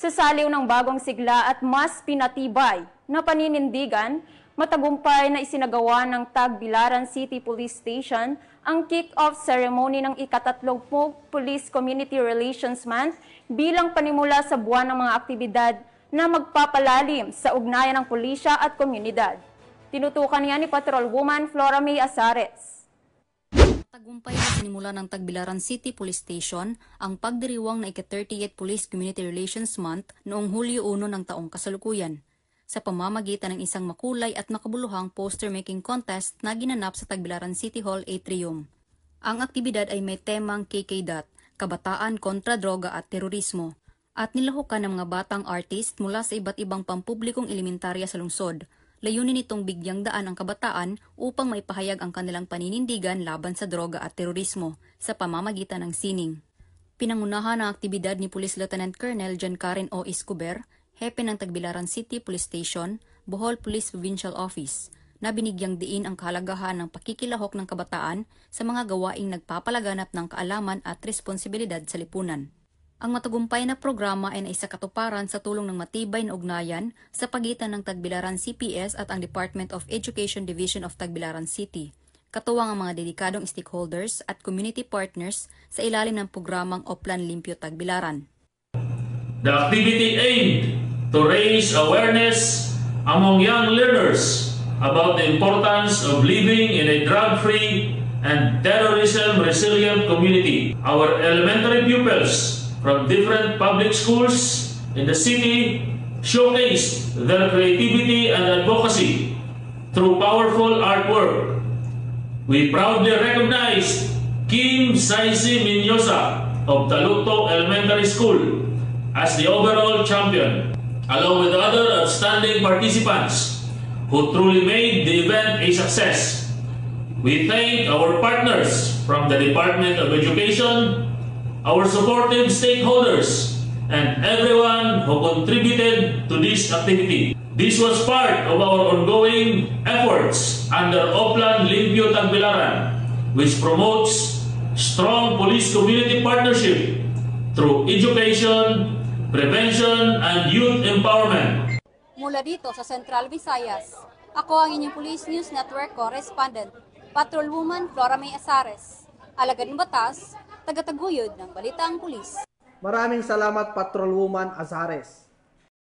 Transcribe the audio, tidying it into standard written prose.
Sa saliw ng bagong sigla at mas pinatibay na paninindigan, matagumpay na isinagawa ng Tagbilaran City Police Station ang kick-off ceremony ng ika-30 Police Community Relations Month bilang panimula sa buwan ng mga aktibidad na magpapalalim sa ugnayan ng pulisya at komunidad. Tinutukan niya ni Patrolwoman Flora May Azares. Tagumpay na sinimula ng Tagbilaran City Police Station ang pagdiriwang na ika-38th Police Community Relations Month noong Hulyo 1 ng taong kasalukuyan sa pamamagitan ng isang makulay at makabuluhang poster-making contest na ginanap sa Tagbilaran City Hall Atrium. Ang aktibidad ay may temang KK. Kabataan kontra droga at terorismo at nilahukan ng mga batang artist mula sa iba't ibang pampublikong elementarya sa lungsod. Layunin nitong bigyang daan ang kabataan upang maipahayag ang kanilang paninindigan laban sa droga at terorismo sa pamamagitan ng sining. Pinangunahan ang aktibidad ni Police Lieutenant Colonel John Karen O. Escobar, hepe ng Tagbilaran City Police Station, Bohol Police Provincial Office, na binigyang diin ang kahalagahan ng pakikilahok ng kabataan sa mga gawaing nagpapalaganap ng kaalaman at responsibilidad sa lipunan. Ang matagumpay na programa ay naisakatuparan sa tulong ng matibay na ugnayan sa pagitan ng Tagbilaran CPS at ang Department of Education Division of Tagbilaran City, katuwang ang mga dedikadong stakeholders at community partners sa ilalim ng programang Oplan Limpyo Tagbilaran. The activity aimed to raise awareness among young learners about the importance of living in a drug-free and terrorism-resilient community. Our elementary pupils from different public schools in the city showcased their creativity and advocacy through powerful artwork. We proudly recognized Kim Saisi Minyosa of Taluktok Elementary School as the overall champion, along with other outstanding participants who truly made the event a success. We thank our partners from the Department of Education, our supportive stakeholders, and everyone who contributed to this activity. This was part of our ongoing efforts under Oplan Limpyo Tagbilaran, which promotes strong police-community partnership through education, prevention, and youth empowerment. Mula dito sa Central Visayas, ako ang inyong Police News Network correspondent, Patrolwoman Flora May Azares, alagad ng batas, tagataguyod ng Balitang Pulis. Maraming salamat, Patrolwoman Azares.